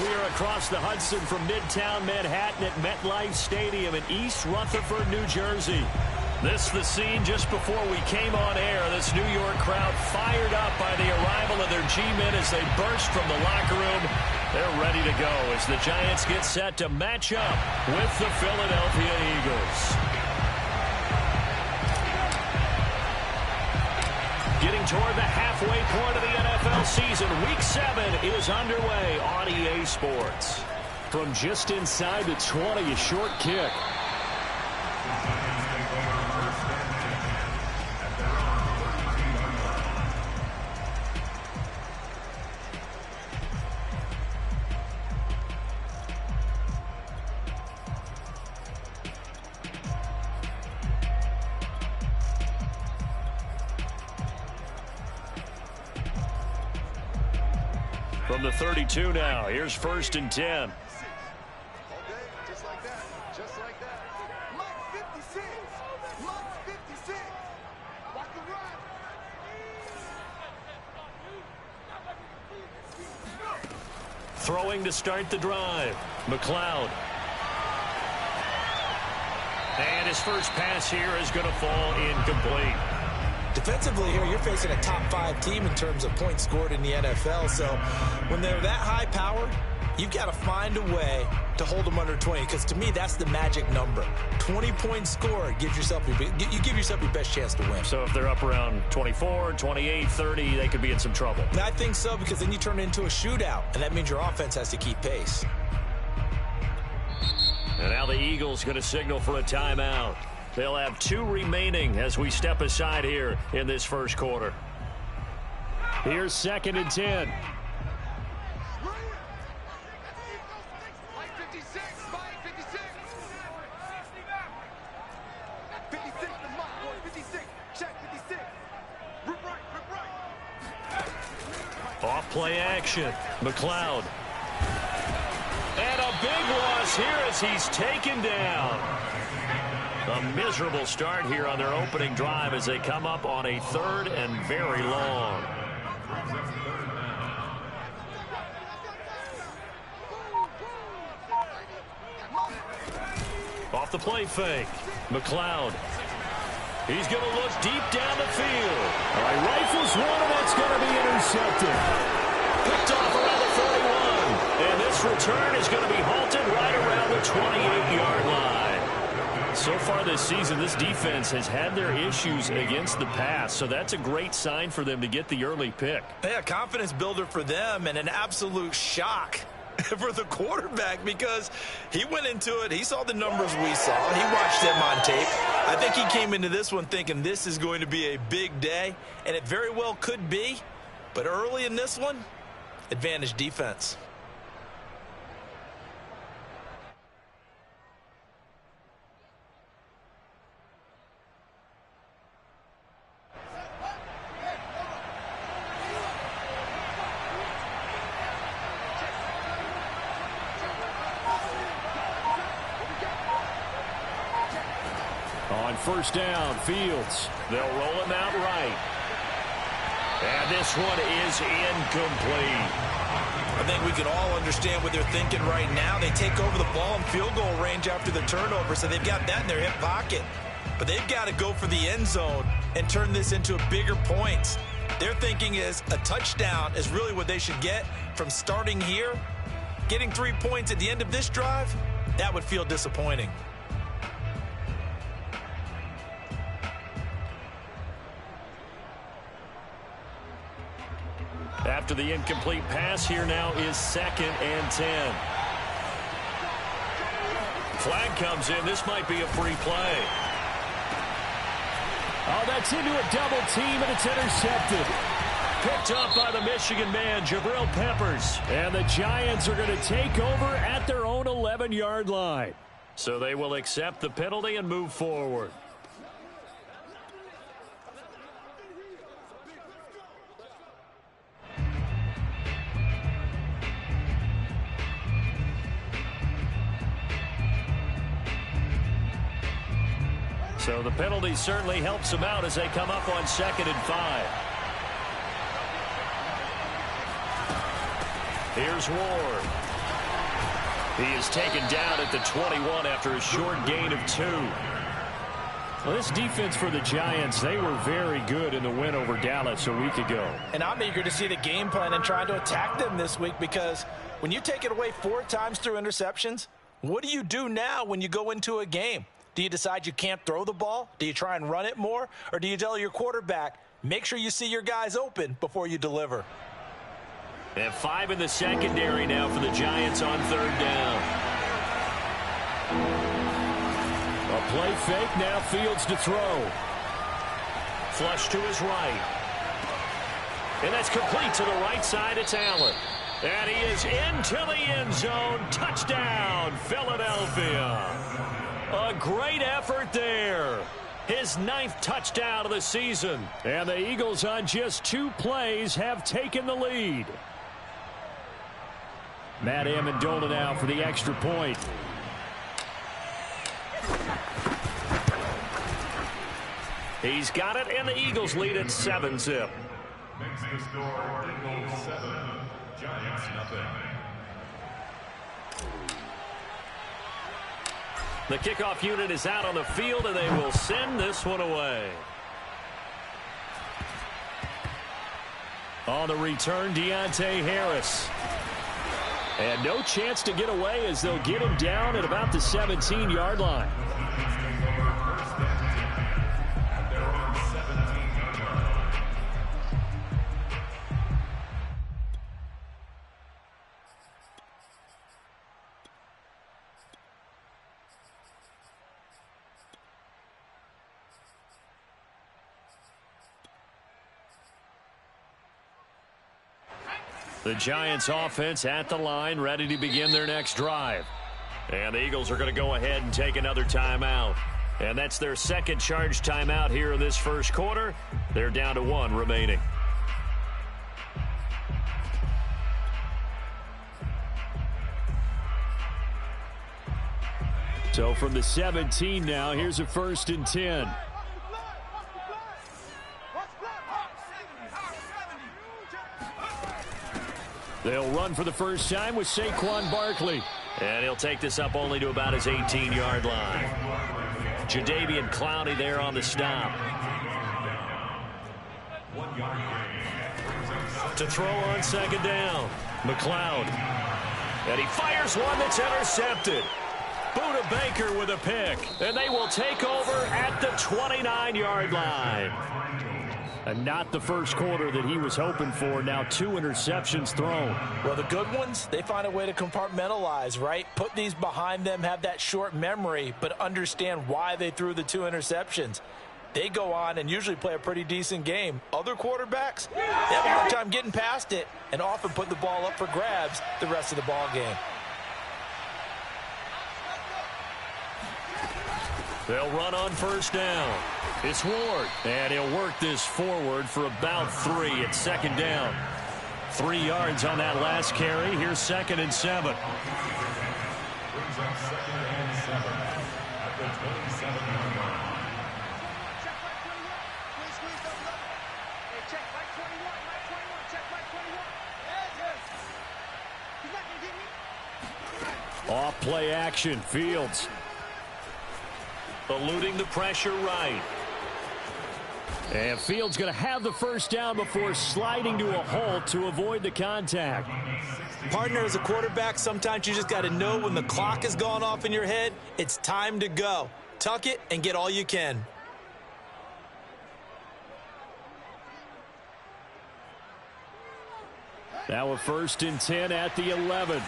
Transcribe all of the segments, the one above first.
We are across the Hudson from Midtown Manhattan at MetLife Stadium in East Rutherford, New Jersey. This is the scene just before we came on air. This New York crowd fired up by the arrival of their G-men as they burst from the locker room. They're ready to go as the Giants get set to match up with the Philadelphia Eagles. Getting toward the halfway point of the NFL season, Week 7 is underway on EA Sports. From just inside the 20, a short kick. From the 32 now, here's 1st and 10. Just like that. Just like that. Mike 56. Mike 56. Watch the run. Throwing to start the drive. McLeod. And his first pass here is going to fall incomplete. Defensively here, you're facing a top 5 team in terms of points scored in the NFL. So when they're that high powered, you've got to find a way to hold them under 20. Because to me, that's the magic number. 20 points scored gives yourself you give yourself your best chance to win. So if they're up around 24, 28, 30, they could be in some trouble. And I think so, because then you turn it into a shootout, and that means your offense has to keep pace. And now the Eagles going to signal for a timeout. They'll have 2 remaining as we step aside here in this first quarter. Here's 2nd and 10. Off play action. McLeod. And a big loss here as he's taken down. A miserable start here on their opening drive as they come up on a 3rd and very long. Off the play fake. McLeod. He's going to look deep down the field. All right, rifles one, and it's going to be intercepted. Picked off around the 41. And this return is going to be halted right around the 28-yard line. So far this season, this defense has had their issues against the pass, so that's a great sign for them to get the early pick. Yeah, confidence builder for them, and an absolute shock for the quarterback, because he went into it, he saw the numbers we saw, he watched them on tape. I think he came into this one thinking this is going to be a big day, and it very well could be, but early in this one, advantage defense. On 1st down, Fields. They'll roll him out right. And this one is incomplete. I think we can all understand what they're thinking right now. They take over the ball in field goal range after the turnover, so they've got that in their hip pocket. But they've got to go for the end zone and turn this into a bigger points. Their thinking is a touchdown is really what they should get from starting here. Getting 3 points at the end of this drive, that would feel disappointing. After the incomplete pass, here now is 2nd and 10. Flag comes in. This might be a free play. Oh, that's into a double team, and it's intercepted. Picked up by the Michigan man, Jabril Peppers. And the Giants are going to take over at their own 11-yard line. So they will accept the penalty and move forward. So the penalty certainly helps them out as they come up on 2nd and 5. Here's Ward. He is taken down at the 21 after a short gain of 2. Well, this defense for the Giants, they were very good in the win over Dallas a week ago. And I'm eager to see the game plan and trying to attack them this week, because when you take it away 4 times through interceptions, what do you do now when you go into a game? Do you decide you can't throw the ball? Do you try and run it more? Or do you tell your quarterback, make sure you see your guys open before you deliver? And 5 in the secondary now for the Giants on 3rd down. A play fake, now Fields to throw. Flush to his right. And that's complete to the right side. It's Allen. And he is into the end zone. Touchdown, Philadelphia. A great effort there. His 9th touchdown of the season. And the Eagles on just 2 plays have taken the lead. Matt Amendola now for the extra point. He's got it, and the Eagles lead at 7-zip. Makes the score Eagles 7, Giants nothing. The kickoff unit is out on the field, and they will send this one away. On the return, Deontay Harris. And no chance to get away as they'll get him down at about the 17-yard line. The Giants offense at the line, ready to begin their next drive. And the Eagles are going to go ahead and take another timeout. And that's their second charge timeout here in this first quarter. They're down to 1 remaining. So from the 17 now, here's a 1st and 10. They'll run for the first time with Saquon Barkley. And he'll take this up only to about his 18-yard line. Jadeveon Clowney there on the stop. To throw on 2nd down. McLeod. And he fires one that's intercepted. Buda Baker with a pick. And they will take over at the 29-yard line. And not the first quarter that he was hoping for. Now 2 interceptions thrown. Well, the good ones, they find a way to compartmentalize, right? Put these behind them, have that short memory, but understand why they threw the 2 interceptions. They go on and usually play a pretty decent game. Other quarterbacks, they have a hard time getting past it and often put the ball up for grabs the rest of the ball game. They'll run on 1st down. It's Ward, and he'll work this forward for about 3 at 2nd down. 3 yards on that last carry. Here's 2nd and 7. Brings up 2nd and 7 at the 27-yard line. Check back 21, check back 21. He's not going to get me. Off play action, Fields. Eluding the pressure right. And Fields going to have the first down before sliding to a halt to avoid the contact. Partner, as a quarterback, sometimes you just got to know when the clock has gone off in your head, it's time to go. Tuck it and get all you can. Now a 1st and 10 at the 11.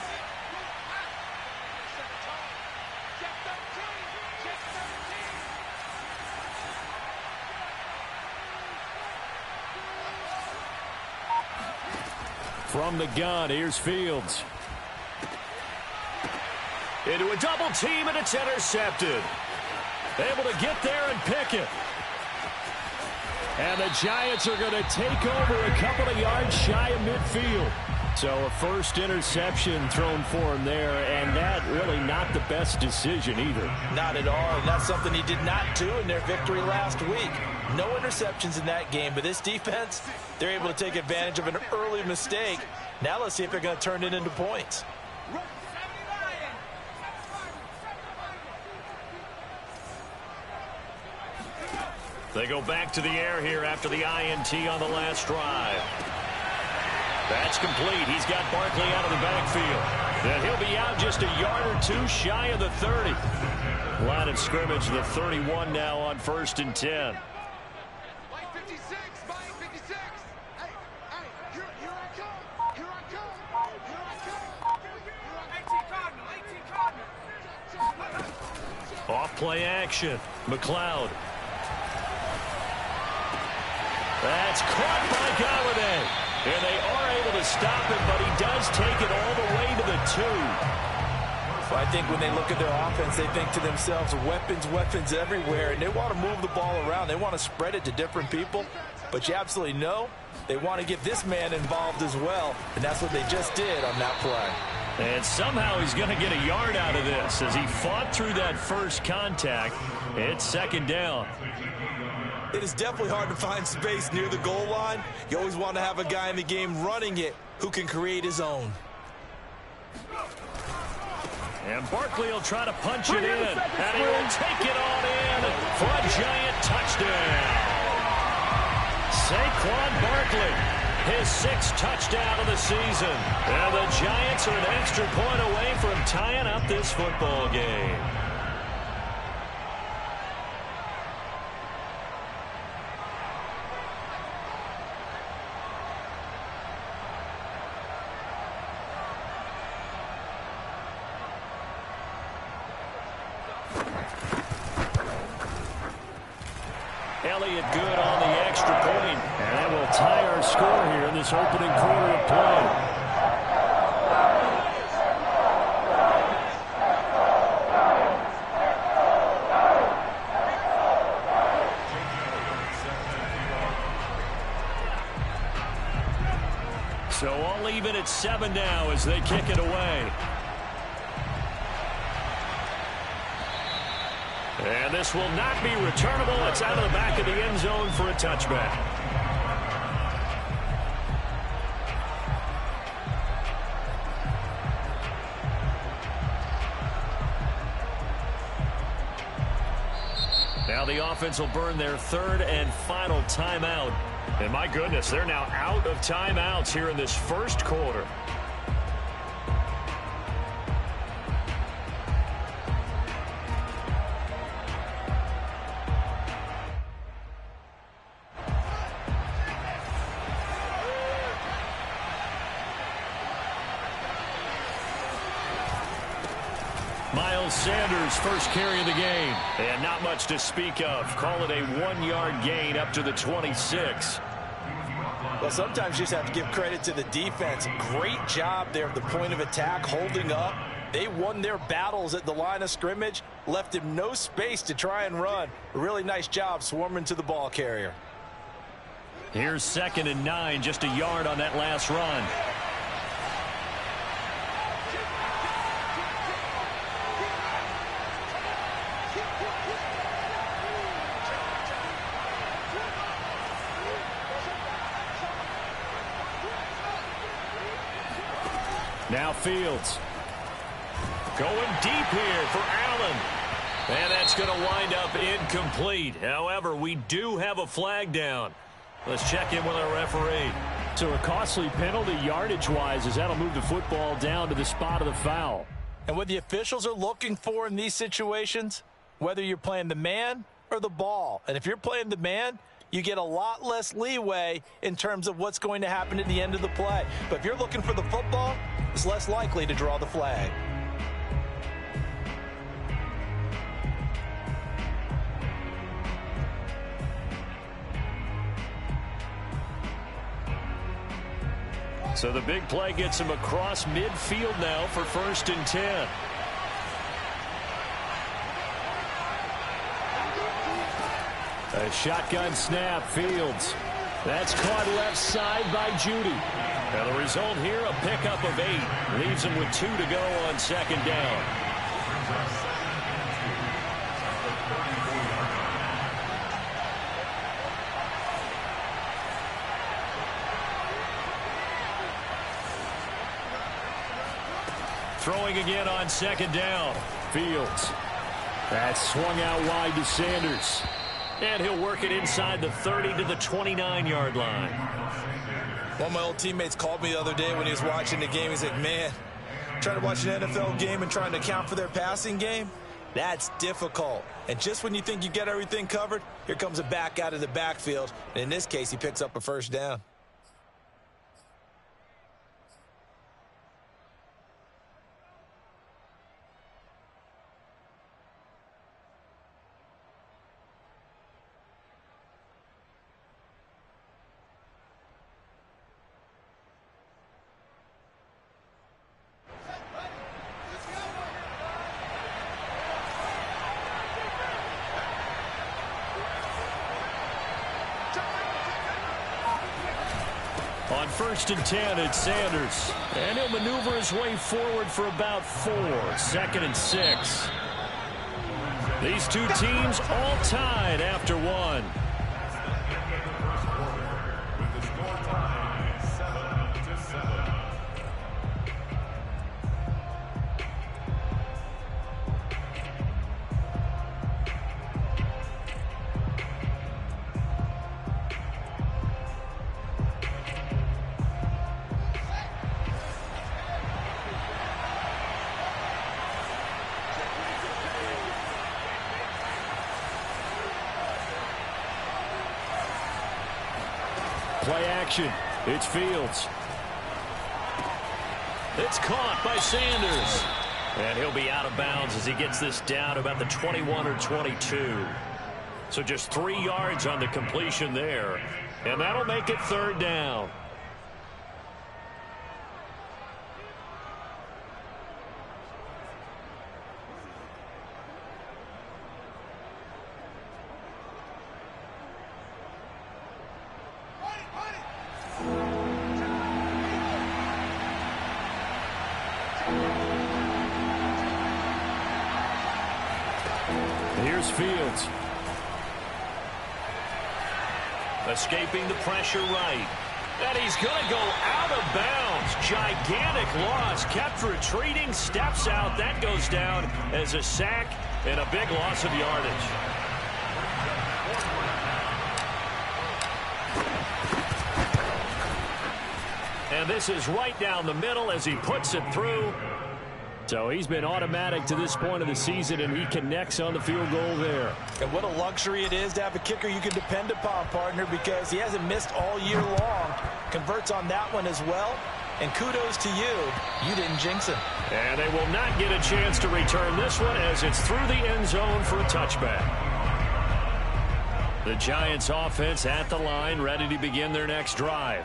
From the gun, here's Fields. Into a double team, and it's intercepted. Able to get there and pick it. And the Giants are going to take over a couple of yards shy of midfield. So a first interception thrown for him there, and that really not the best decision either. Not at all, and that's something he did not do in their victory last week. No interceptions in that game, but this defense, they're able to take advantage of an early mistake. Now let's see if they're going to turn it into points. They go back to the air here after the INT on the last drive. That's complete. He's got Barkley out of the backfield. And he'll be out just a yard or two shy of the 30. Line of scrimmage, the 31 now on 1st and 10. Mike 56, Mike 56. Hey, here I come. Here I come. Here I come. Off play action. McLeod. That's caught by Galladay. And they are able to stop him, but he does take it all the way to the 2. I think when they look at their offense, they think to themselves, weapons everywhere, and they want to move the ball around. They want to spread it to different people, but you absolutely know they want to get this man involved as well, and that's what they just did on that play. And somehow he's going to get a yard out of this as he fought through that first contact. It's 2nd down. It is definitely hard to find space near the goal line. You always want to have a guy in the game running it who can create his own. And Barkley will try to punch it in. And he will take it on in for a giant touchdown. Saquon Barkley, his 6th touchdown of the season. And the Giants are an extra point away from tying up this football game. Elliott good on the extra point, and that will tie our score here in this opening quarter of play. So all even at 7 now as they kick it away. And this will not be returnable. It's out of the back of the end zone for a touchback. Now the offense will burn their 3rd and final timeout. And my goodness, they're now out of timeouts here in this first quarter. Sanders first carry of the game, and not much to speak of. Call it a 1-yard gain up to the 26. Well, sometimes you just have to give credit to the defense. Great job there at the point of attack, holding up. They won their battles at the line of scrimmage, left him no space to try and run. A really nice job swarming to the ball carrier. Here's 2nd and 9, just a yard on that last run. Now Fields. Going deep here for Allen. And that's going to wind up incomplete. However, we do have a flag down. Let's check in with our referee. So a costly penalty yardage-wise as that'll move the football down to the spot of the foul. And what the officials are looking for in these situations, whether you're playing the man or the ball. And if you're playing the man, you get a lot less leeway in terms of what's going to happen at the end of the play. But if you're looking for the football, it's less likely to draw the flag. So the big play gets him across midfield now for 1st and 10. A shotgun snap, Fields. That's caught left side by Judy. Now the result here, a pickup of 8. Leaves him with 2 to go on 2nd down. Throwing again on 2nd down. Fields. That's swung out wide to Sanders. And he'll work it inside the 30 to the 29-yard line. One of my old teammates called me the other day when he was watching the game. He's like, man, trying to watch an NFL game and trying to account for their passing game, that's difficult. And just when you think you get everything covered, here comes a back out of the backfield. And in this case, he picks up a first down. On 1st and 10, it's Sanders. And he'll maneuver his way forward for about 4. 2nd and 6. These two teams all tied after 1. With the score tied 7-7. Play action. It's Fields. It's caught by Sanders. And he'll be out of bounds as he gets this down about the 21 or 22. So just 3 yards on the completion there. And that'll make it 3rd down. Here's Fields. Escaping the pressure right. And he's going to go out of bounds. Gigantic loss. Kept retreating. Steps out. That goes down as a sack and a big loss of yardage. And this is right down the middle as he puts it through. So he's been automatic to this point of the season, and he connects on the field goal there. And what a luxury it is to have a kicker you can depend upon, partner, because he hasn't missed all year long. Converts on that one as well. And kudos to you. You didn't jinx him. And they will not get a chance to return this one as it's through the end zone for a touchback. The Giants offense at the line, ready to begin their next drive.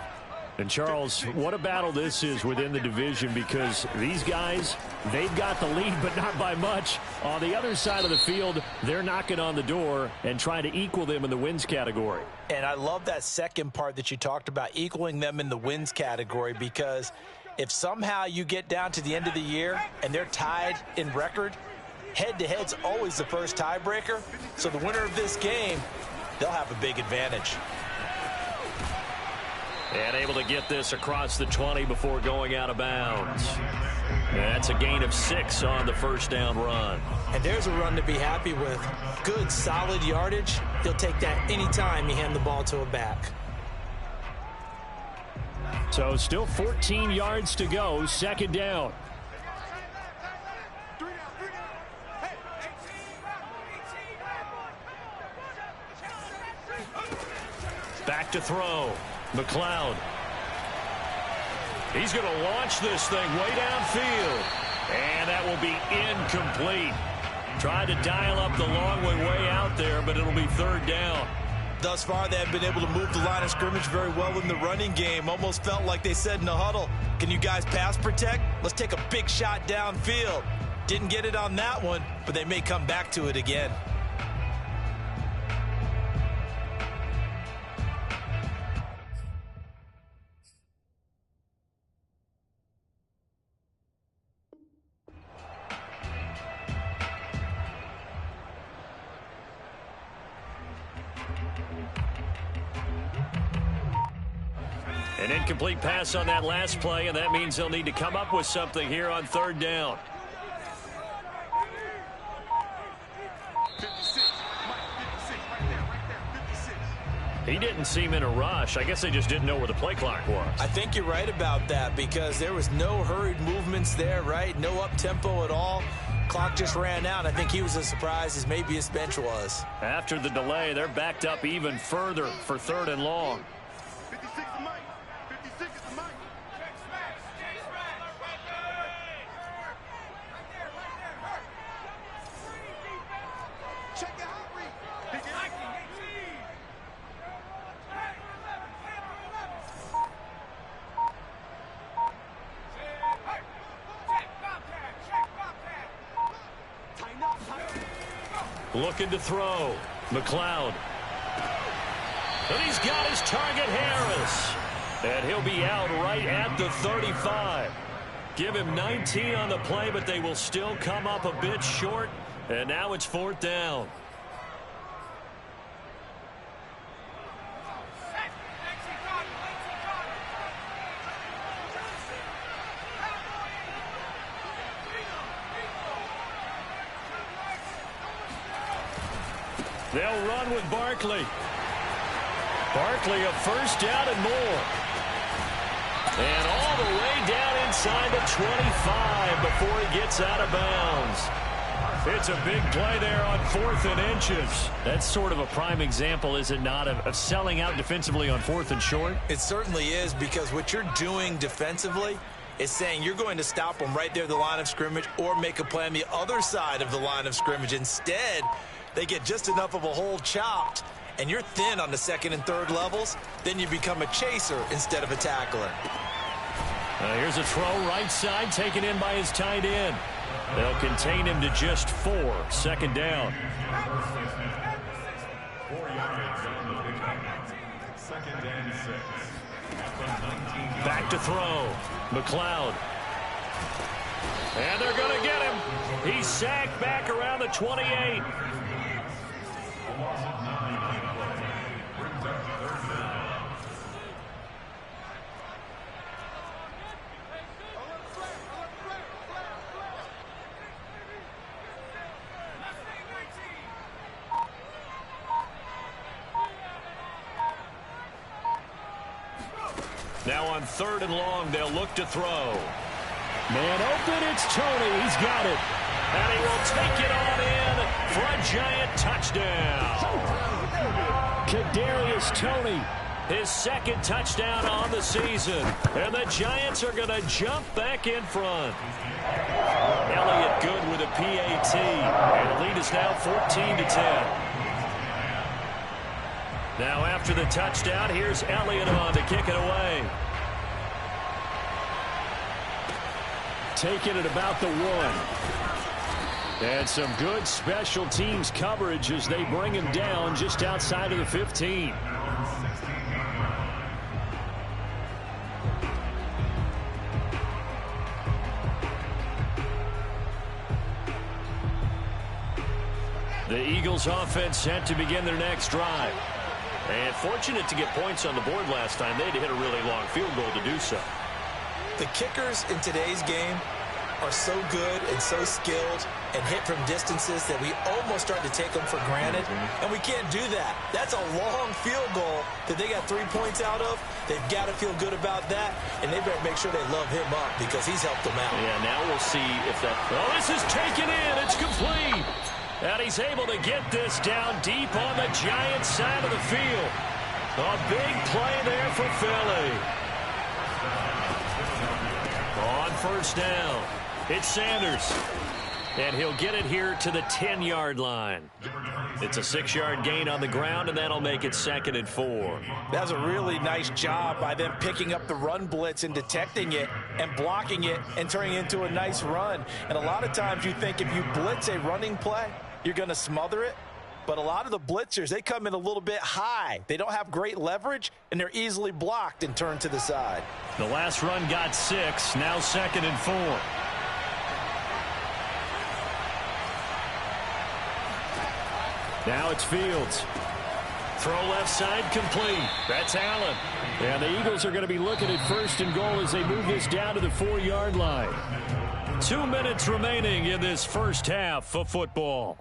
And, Charles, what a battle this is within the division, because these guys, they've got the lead, but not by much. On the other side of the field, they're knocking on the door and trying to equal them in the wins category. And I love that second part that you talked about, equaling them in the wins category, because if somehow you get down to the end of the year and they're tied in record, head-to-head's always the first tiebreaker. So the winner of this game, they'll have a big advantage. And able to get this across the 20 before going out of bounds. That's a gain of 6 on the first down run. And there's a run to be happy with. Good, solid yardage. He'll take that anytime you hand the ball to a back. So still 14 yards to go, 2nd down. Back to throw. McLeod. He's going to launch this thing way downfield. And that will be incomplete. Tried to dial up the long way out there, but it'll be 3rd down. Thus far, they have been able to move the line of scrimmage very well in the running game. Almost felt like they said in the huddle, can you guys pass protect? Let's take a big shot downfield. Didn't get it on that one, but they may come back to it again. An incomplete pass on that last play, and that means they'll need to come up with something here on 3rd down. He didn't seem in a rush. I guess they just didn't know where the play clock was. I think you're right about that because there was no hurried movements there, right? No up-tempo at all. Clock just ran out. I think he was as surprised as maybe his bench was. After the delay, they're backed up even further for 3rd and long. 56 is Mike. 56 is Mike. Check it out, Reed. Looking to throw. McLeod. And he's got his target, Harris. And he'll be out right at the 35. Give him 19 on the play, but they will still come up a bit short. And now it's 4th down. They'll run with Barkley. Barkley a 1st down and more. And all the way down inside the 25 before he gets out of bounds. It's a big play there on 4th and inches. That's sort of a prime example, is it not, of selling out defensively on 4th and short? It certainly is, because what you're doing defensively is saying you're going to stop them right there at the line of scrimmage or make a play on the other side of the line of scrimmage. Instead, they get just enough of a hole chopped, and you're thin on the 2nd and 3rd levels, then you become a chaser instead of a tackler. Here's a throw right side taken in by his tight end. They'll contain him to just 4. 2nd down. 4 yards on the pickup. 2nd and 6. Back to throw. McLeod. And they're going to get him. He's sacked back around the 28. Now on 3rd and long, they'll look to throw. Man open, it's Tony. He's got it. And he will take it on in for a giant touchdown. Kadarius Toney, his 2nd touchdown on the season. And the Giants are going to jump back in front. Elliott good with a PAT. And the lead is now 14-10. Now after the touchdown, here's Elliott on to kick it away. Taking it about the 1. And some good special teams coverage as they bring him down just outside of the 15. The Eagles offense set to begin their next drive. And fortunate to get points on the board last time. They had to hit a really long field goal to do so. The kickers in today's game are so good and so skilled and hit from distances that we almost start to take them for granted. And we can't do that. That's a long field goal that they got 3 points out of. They've got to feel good about that. And they better make sure they love him up because he's helped them out. Yeah, now we'll see if that... Oh, this is taken in. It's complete. And he's able to get this down deep on the Giants side of the field. A big play there for Philly. On 1st down, it's Sanders. And he'll get it here to the 10-yard line. It's a 6-yard gain on the ground, and that'll make it 2nd and 4. That was a really nice job by them picking up the run blitz and detecting it and blocking it and turning it into a nice run. And a lot of times you think if you blitz a running play, you're going to smother it. But a lot of the blitzers, they come in a little bit high. They don't have great leverage, and they're easily blocked and turned to the side. The last run got 6, now 2nd and 4. Now it's Fields. Throw left side complete. That's Allen. And the Eagles are going to be looking at 1st and goal as they move this down to the 4-yard line. 2 minutes remaining in this first half of football.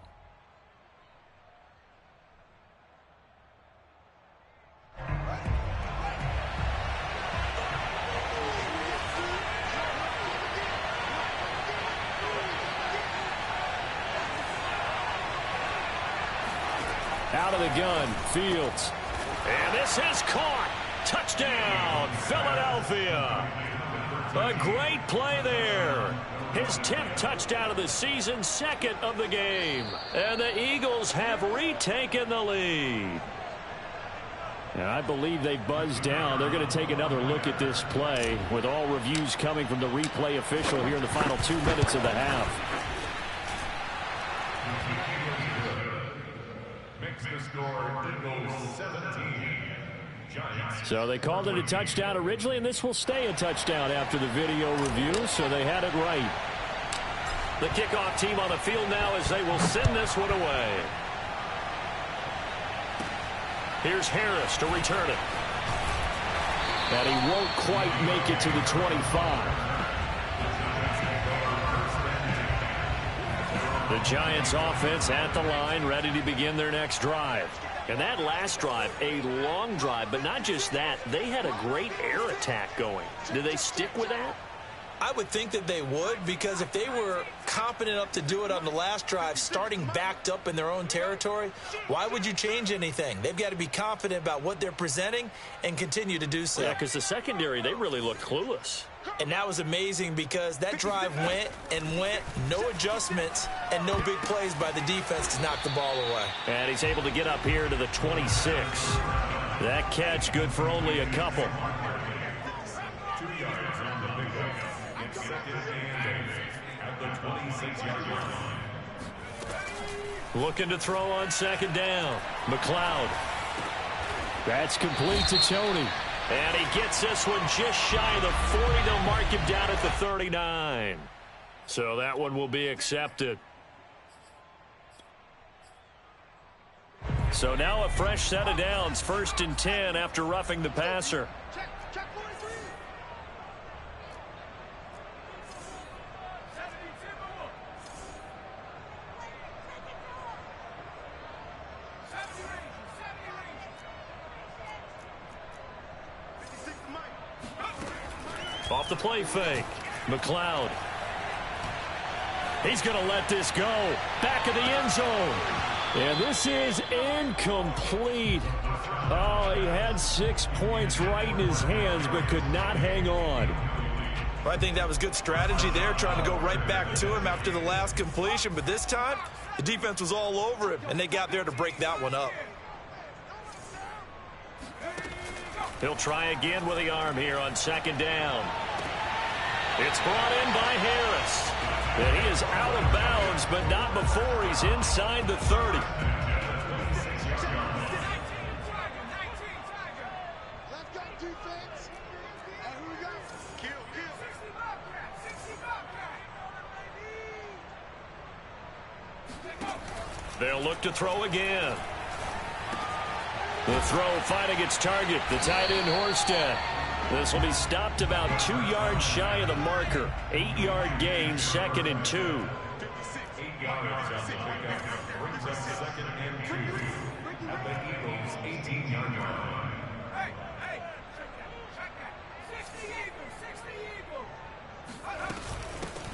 Out of the gun, Fields. And this is caught. Touchdown, Philadelphia. A great play there. His 10th touchdown of the season, 2nd of the game. And the Eagles have retaken the lead. And I believe they buzzed down. They're going to take another look at this play with all reviews coming from the replay official here in the final 2 minutes of the half. Makes the score Eagles 17. Giants. So they called it a touchdown originally, and this will stay a touchdown after the video review, so they had it right. The kickoff team on the field now as they will send this one away. Here's Harris to return it. And he won't quite make it to the 25. The Giants offense at the line, ready to begin their next drive. And that last drive, a long drive, but not just that, they had a great air attack going. Do they stick with that? I would think that they would, because if they were competent enough to do it on the last drive, starting backed up in their own territory, why would you change anything? They've got to be confident about what they're presenting and continue to do so. Yeah, because the secondary, they really look clueless. And that was amazing because that drive went and went, no adjustments, and no big plays by the defense to knock the ball away. And he's able to get up here to the 26. That catch good for only a couple. 2 yards on the pickup. It's 2nd and 8 at the 26-yard line. Looking to throw on 2nd down. McLeod. That's complete to Tony. And he gets this one just shy of the 40. They'll mark him down at the 39. So that one will be accepted. So now a fresh set of downs. 1st and 10 after roughing the passer. Check 43. Off the play fake. McLeod. He's going to let this go. Back of the end zone. And this is incomplete. Oh, he had 6 points right in his hands, but could not hang on. Well, I think that was good strategy there, trying to go right back to him after the last completion. But this time, the defense was all over him, and they got there to break that one up. He'll try again with the arm here on 2nd down. It's brought in by Harris. And he is out of bounds, but not before he's inside the 30. Let's go, defense. And who we got? Kill. They'll look to throw again. The throw finding its target, the tight end Horsted. This will be stopped about 2 yards shy of the marker. 8-yard gain, 2nd and 2. 8 yards on the pickup. Brings up 2nd and 2 at the Eagles' 18-yard line.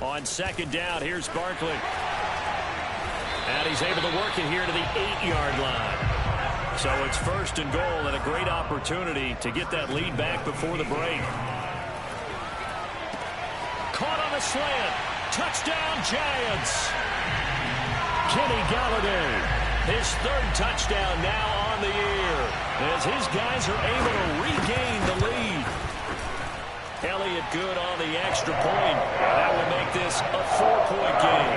On 2nd down, here's Barkley. And he's able to work it here to the 8-yard line. So it's 1st and goal and a great opportunity to get that lead back before the break. Caught on a slant. Touchdown, Giants. Kenny Galladay, his 3rd touchdown now on the year as his guys are able to regain the lead. Elliott good on the extra point. That will make this a 4-point game.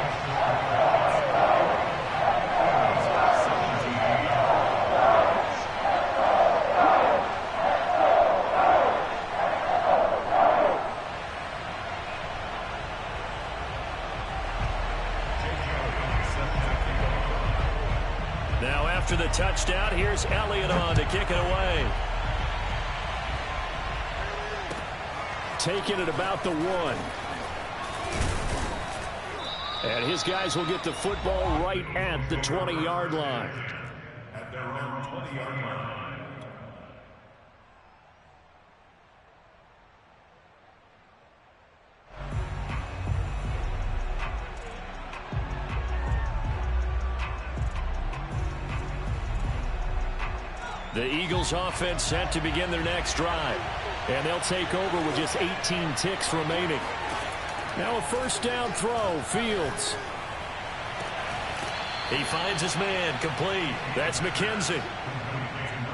Now after the touchdown, here's Elliott on to kick it away. Taking it about the 1. And his guys will get the football right at the 20-yard line. At their own 20-yard line. The Eagles offense set to begin their next drive. And they'll take over with just 18 ticks remaining. Now a first down throw, Fields. He finds his man, complete. That's McKenzie.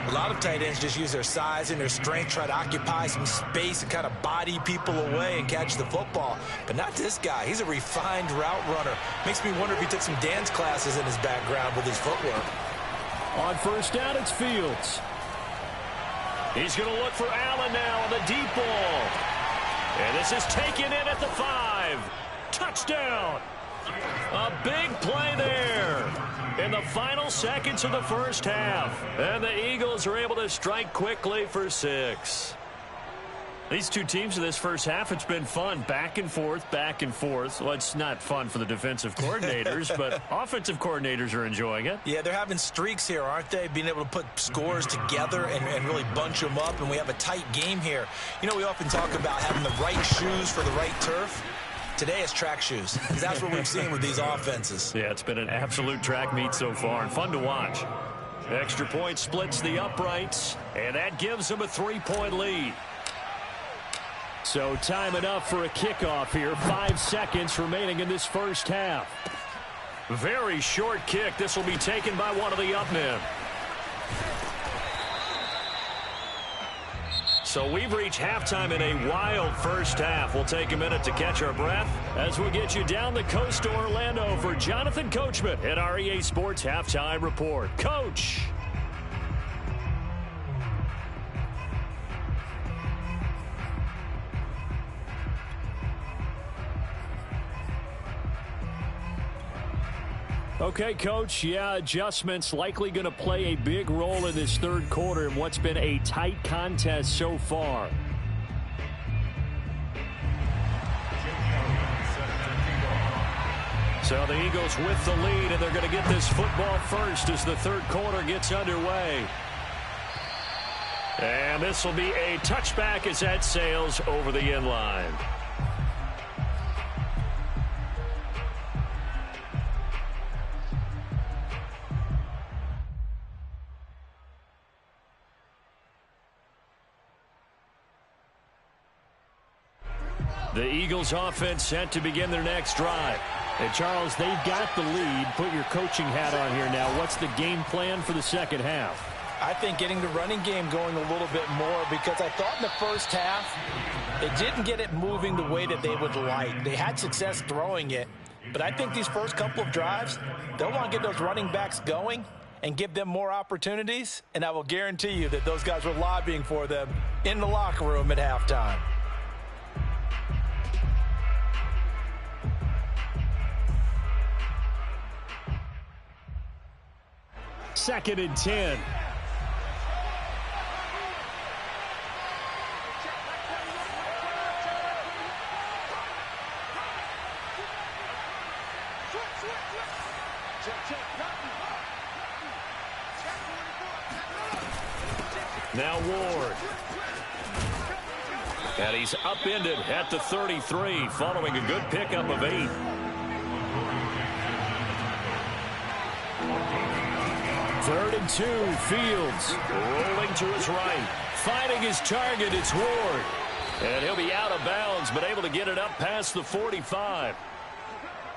A lot of tight ends just use their size and their strength, try to occupy some space and kind of body people away and catch the football. But not this guy. He's a refined route runner. Makes me wonder if he took some dance classes in his background with his footwork. On first down, it's Fields. He's going to look for Allen now on the deep ball. And this is taken in at the 5. Touchdown. A big play there in the final seconds of the first half. And the Eagles are able to strike quickly for 6. These two teams in this first half, it's been fun. Back and forth, back and forth. Well, it's not fun for the defensive coordinators, but offensive coordinators are enjoying it. Yeah, they're having streaks here, aren't they? Being able to put scores together and really bunch them up, and we have a tight game here. You know, we often talk about having the right shoes for the right turf. Today it's track shoes, because that's what we've seen with these offenses. Yeah, it's been an absolute track meet so far, and fun to watch. Extra point splits the uprights, and that gives them a 3-point lead. So time enough for a kickoff here. 5 seconds remaining in this first half. Very short kick. This will be taken by one of the up men. So we've reached halftime in a wild first half. We'll take a minute to catch our breath as we'll get you down the coast to Orlando for Jonathan Coachman at our EA Sports Halftime Report. Coach. Okay, Coach, yeah, adjustments likely going to play a big role in this third quarter in what's been a tight contest so far. So the Eagles with the lead, and they're going to get this football first as the third quarter gets underway. And this will be a touchback as that sails over the end line. The Eagles offense set to begin their next drive. And Charles, they've got the lead. Put your coaching hat on here now. What's the game plan for the second half? I think getting the running game going a little bit more, because I thought in the first half it didn't get it moving the way that they would like. They had success throwing it, but I think these first couple of drives, they'll want to get those running backs going and give them more opportunities, and I will guarantee you that those guys were lobbying for them in the locker room at halftime. Second and 10. Now Ward. And he's upended at the 33 following a good pickup of 8. Third and 2, Fields rolling to his right. Finding his target, it's Ward. And he'll be out of bounds, but able to get it up past the 45.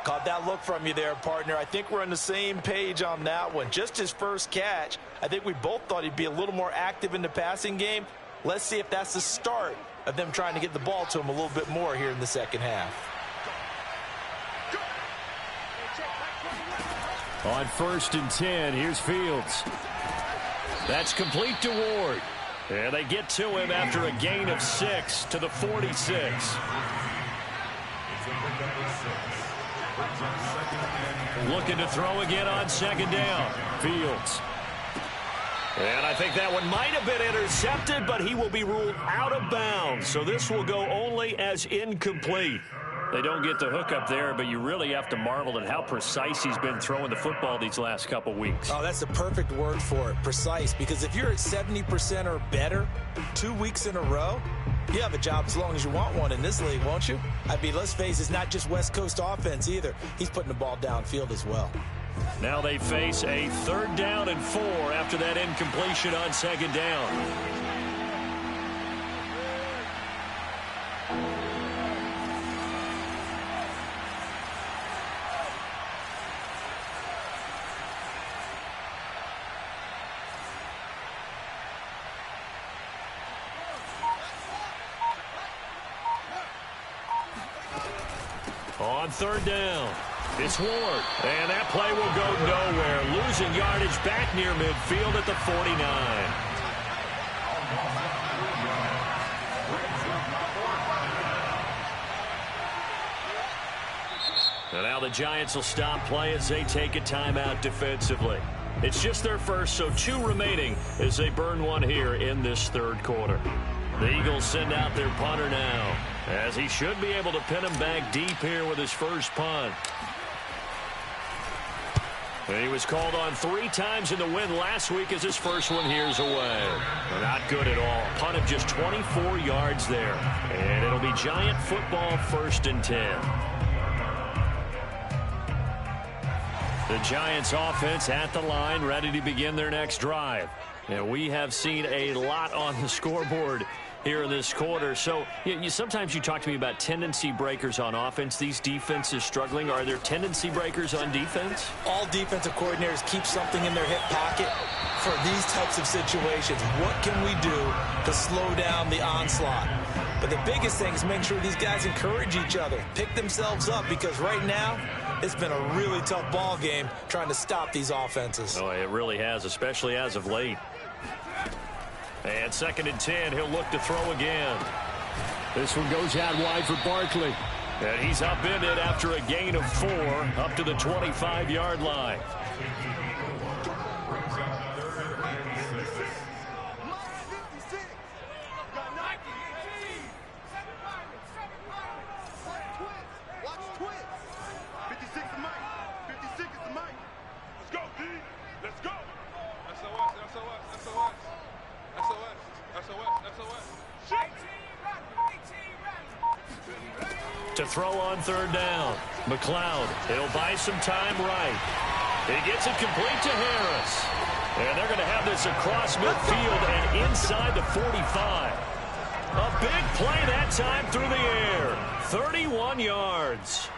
Caught that look from you there, partner. I think we're on the same page on that one. Just his first catch. I think we both thought he'd be a little more active in the passing game. Let's see if that's the start of them trying to get the ball to him a little bit more here in the second half. On first and 10, here's Fields. That's complete to Ward. And they get to him after a gain of 6 to the 46. Looking to throw again on second down. Fields. And I think that one might have been intercepted, but he will be ruled out of bounds. So this will go only as incomplete. They don't get the hook up there, but you really have to marvel at how precise he's been throwing the football these last couple weeks. Oh, that's the perfect word for it, precise. Because if you're at 70% or better 2 weeks in a row, you have a job as long as you want one in this league, won't you? I mean, let's face it, it's not just West Coast offense either. He's putting the ball downfield as well. Now they face a 3rd down and 4 after that incompletion on 2nd down. On 3rd down, it's Ward, and that play will go nowhere, losing yardage back near midfield at the 49. And now the Giants will stop play as they take a timeout defensively. It's just their first, so 2 remaining as they burn one here in this 3rd quarter. The Eagles send out their punter now, as he should be able to pin him back deep here with his first punt. And he was called on 3 times in the win last week as his first one here's away. Not good at all. Punt of just 24 yards there. And it'll be Giant football 1st and 10. The Giants offense at the line, ready to begin their next drive. And we have seen a lot on the scoreboard here in this quarter. So sometimes you talk to me about tendency breakers on offense. These defenses struggling. Are there tendency breakers on defense? All defensive coordinators keep something in their hip pocket for these types of situations. What can we do to slow down the onslaught? But the biggest thing is making sure these guys encourage each other, pick themselves up, because right now it's been a really tough ball game trying to stop these offenses. Oh, it really has, especially as of late. And 2nd and 10, he'll look to throw again. This one goes out wide for Barkley. And he's upended after a gain of 4 up to the 25-yard line. To throw on 3rd down. McLeod, he'll buy some time right. He gets it complete to Harris. And they're going to have this across midfield and inside the 45. A big play that time through the air. 31 yards.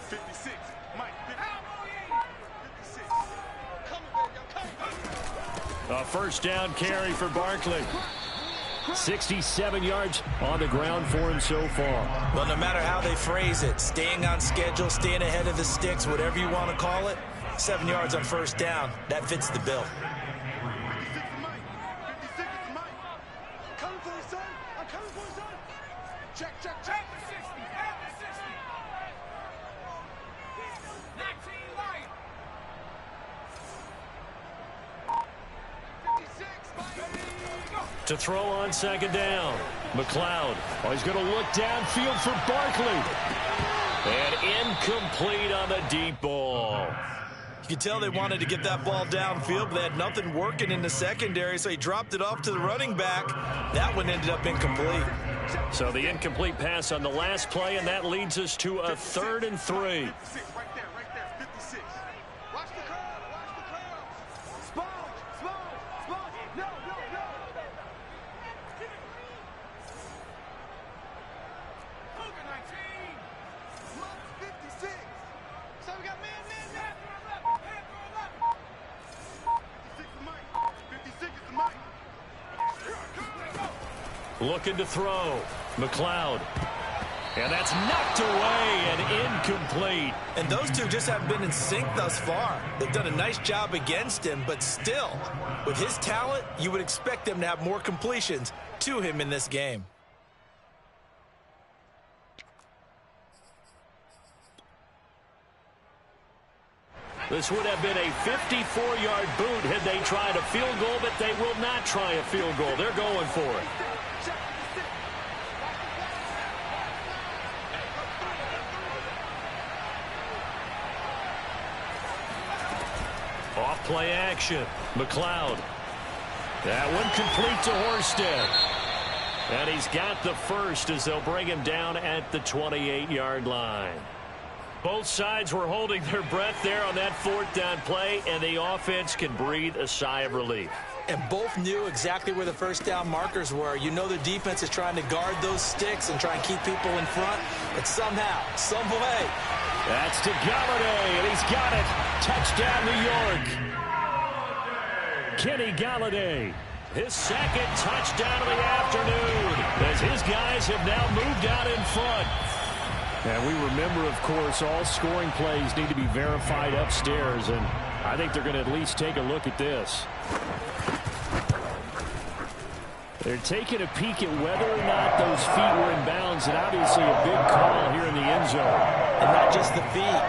56. Mike, 56. A 1st down carry for Barkley. 67 yards on the ground for him so far. Well, no matter how they phrase it, staying on schedule, staying ahead of the sticks, whatever you want to call it, 7 yards on 1st down, that fits the bill. 56 is Mike. 56 is Mike. Coming for you, son. I'm coming for you, son. Check, check, check. 60. 19 light. 56, Mike. To throw on 2nd down. McLeod. Oh, he's going to look downfield for Barkley. And incomplete on the deep ball. You could tell they wanted to get that ball downfield, but they had nothing working in the secondary, so he dropped it off to the running back. That one ended up incomplete. So the incomplete pass on the last play, and that leads us to a 3rd and 3. Right there, 56. Watch the curl. Sponge. No. Over 19. Month 56. So we got man. 56 is Mike. 56 is Mike. Looking to throw. McLeod. And that's knocked away and incomplete. And those two just haven't been in sync thus far. They've done a nice job against him, but still, with his talent, you would expect them to have more completions to him in this game. This would have been a 54-yard boot had they tried a field goal, but they will not try a field goal. They're going for it. Off play action. McLeod. That one complete to Horsted. And he's got the first as they'll bring him down at the 28-yard line. Both sides were holding their breath there on that fourth down play, and the offense can breathe a sigh of relief. And both knew exactly where the first down markers were. You know the defense is trying to guard those sticks and try and keep people in front, but somehow, some way. That's to Galladay, and he's got it. Touchdown, New York. Kenny Galladay, his second touchdown of the afternoon, as his guys have now moved out in front. And we remember, of course, all scoring plays need to be verified upstairs, and I think they're going to at least take a look at this. They're taking a peek at whether or not those feet were in bounds, and obviously a big call here in the end zone. And not just the feet.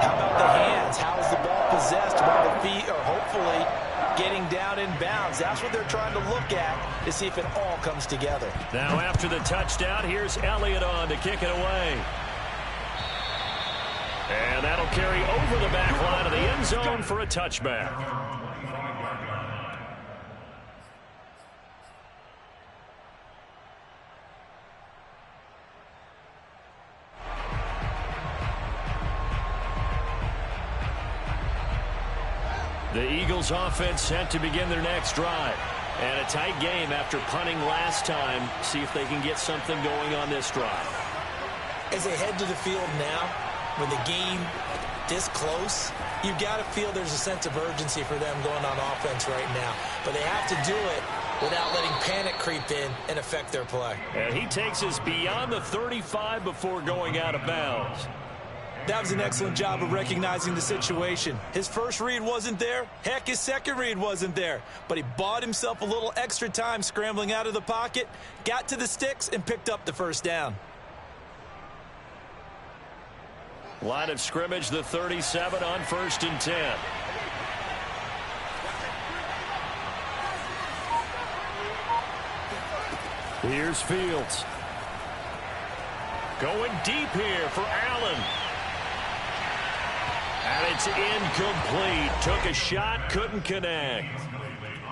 How about the hands? How is the ball possessed while the feet are hopefully getting down in bounds? That's what they're trying to look at to see if it all comes together. Now after the touchdown, here's Elliott on to kick it away. And that'll carry over the back line of the end zone for a touchback. The Eagles offense set to begin their next drive. And a tight game after punting last time. See if they can get something going on this drive. As they head to the field now, with the game this close, you've got to feel there's a sense of urgency for them going on offense right now. But they have to do it without letting panic creep in and affect their play. And he takes us beyond the 35 before going out of bounds. That was an excellent job of recognizing the situation. His first read wasn't there. Heck, his second read wasn't there. But he bought himself a little extra time scrambling out of the pocket, got to the sticks, and picked up the first down. Line of scrimmage, the 37 on 1st and 10. Here's Fields. Going deep here for Allen. And it's incomplete. Took a shot, couldn't connect.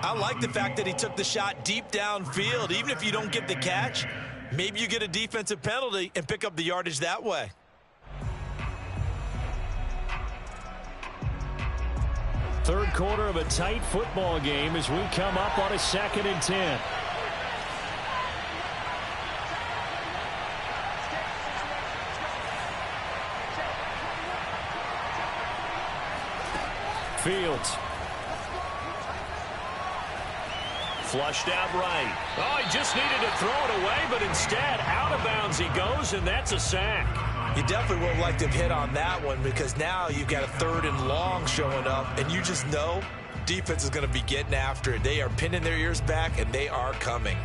I like the fact that he took the shot deep downfield. Even if you don't get the catch, maybe you get a defensive penalty and pick up the yardage that way. Third quarter of a tight football game as we come up on a 2nd and 10. Fields. Flushed out right. Oh, he just needed to throw it away, but instead out of bounds he goes, and that's a sack. You definitely would have liked to have hit on that one, because now you've got a 3rd and long showing up, and you just know defense is going to be getting after it. They are pinning their ears back, and they are coming.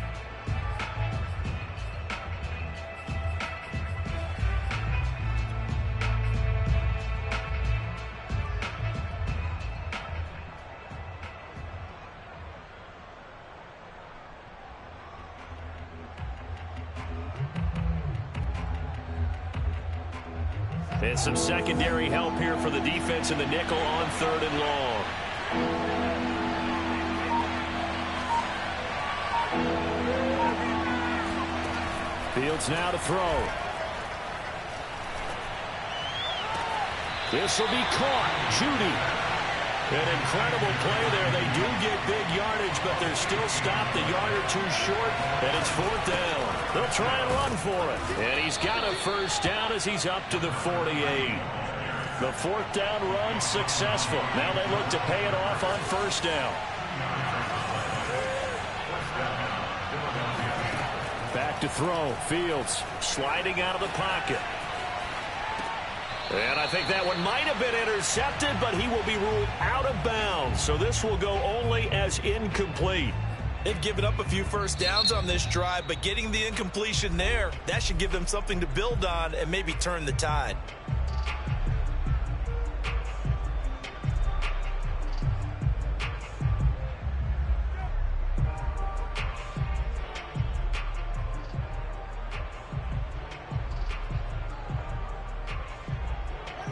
And some secondary help here for the defense in the nickel on 3rd and long. Fields now to throw. This will be caught. Judy. An incredible play there. They do get big yardage, but they're still stopped a yard or two short, and it's 4th down. They'll try and run for it. And he's got a first down as he's up to the 48. The 4th down run successful. Now they look to pay it off on 1st down. Back to throw. Fields sliding out of the pocket. And I think that one might have been intercepted, but he will be ruled out of bounds. So this will go only as incomplete. They've given up a few first downs on this drive, but getting the incompletion there, that should give them something to build on and maybe turn the tide.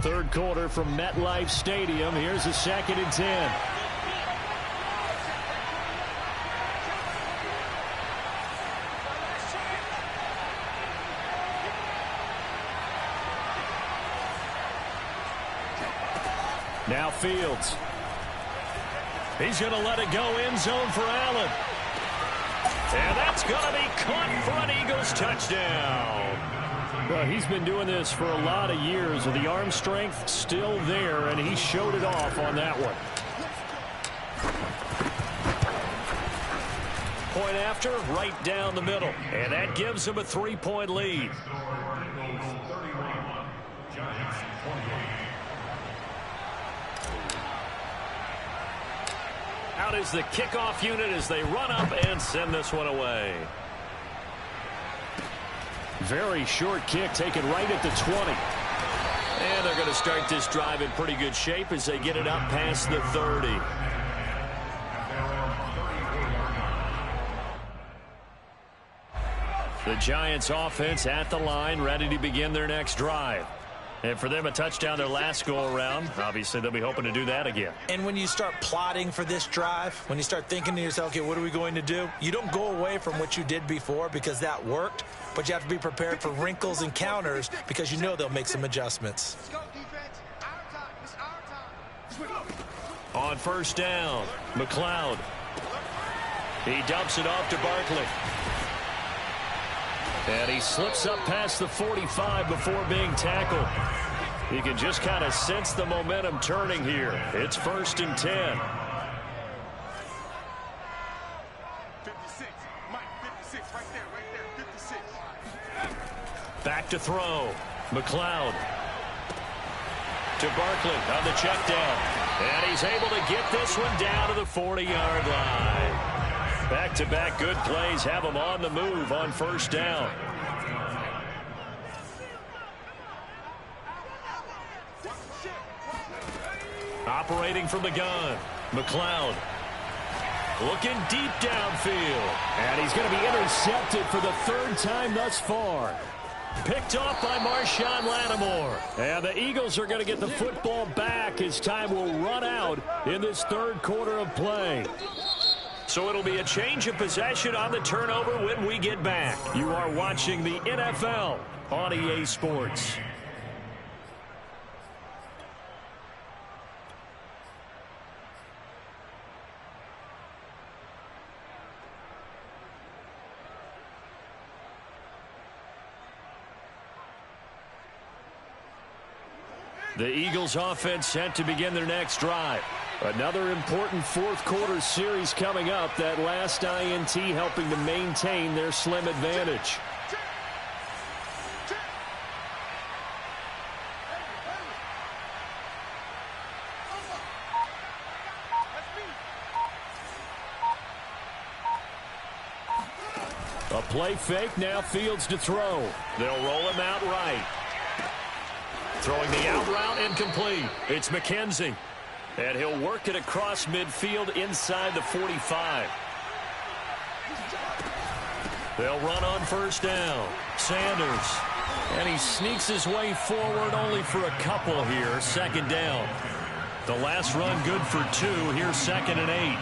Third quarter from MetLife Stadium. Here's a 2nd and 10. Now Fields. He's going to let it go end zone for Allen. And that's going to be caught for an Eagles touchdown. Well, he's been doing this for a lot of years with the arm strength still there, and he showed it off on that one. Point after, right down the middle. And that gives him a 3-point lead. Out is the kickoff unit as they run up and send this one away. Very short kick taken right at the 20. And they're going to start this drive in pretty good shape as they get it up past the 30. The Giants offense at the line, ready to begin their next drive. And for them, a touchdown their last go-around. Obviously, they'll be hoping to do that again. And when you start plotting for this drive, when you start thinking to yourself, okay, what are we going to do? You don't go away from what you did before because that worked, but you have to be prepared for wrinkles and counters because you know they'll make some adjustments. Let's go, defense. Our time. It's our time. On first down, McLeod. He dumps it off to Barkley. And he slips up past the 45 before being tackled. You can just kind of sense the momentum turning here. It's 1st and 10. 56. Mike, 56. Right there. 56. Back to throw. McLeod. To Barkley on the check down. And he's able to get this one down to the 40-yard line. Back-to-back good plays have him on the move on first down. Operating from the gun, McLeod. Looking deep downfield. And he's going to be intercepted for the 3rd time thus far. Picked off by Marshawn Lattimore. And the Eagles are going to get the football back as time will run out in this 3rd quarter of play. So it'll be a change of possession on the turnover when we get back. You are watching the NFL on EA Sports. The Eagles offense set to begin their next drive. Another important 4th quarter series coming up. That last INT helping to maintain their slim advantage. A play fake, now Fields to throw. They'll roll him out right. Throwing the out route incomplete. It's McKenzie. And he'll work it across midfield inside the 45. They'll run on first down. Sanders. And he sneaks his way forward only for a couple here. 2nd down. The last run good for 2. Here's 2nd and 8.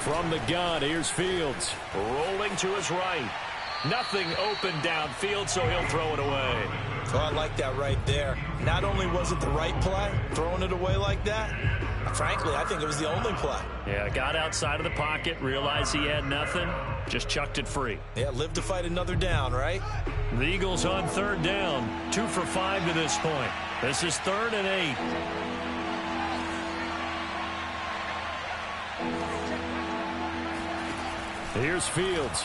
From the gun, here's Fields. Rolling to his right. Nothing open downfield, so he'll throw it away. Oh, I like that right there. Not only was it the right play, throwing it away like that, frankly, I think it was the only play. Yeah, got outside of the pocket, realized he had nothing, just chucked it free. Yeah, live to fight another down, right? The Eagles on 3rd down, 2 for 5 to this point. This is 3rd and 8. Here's Fields.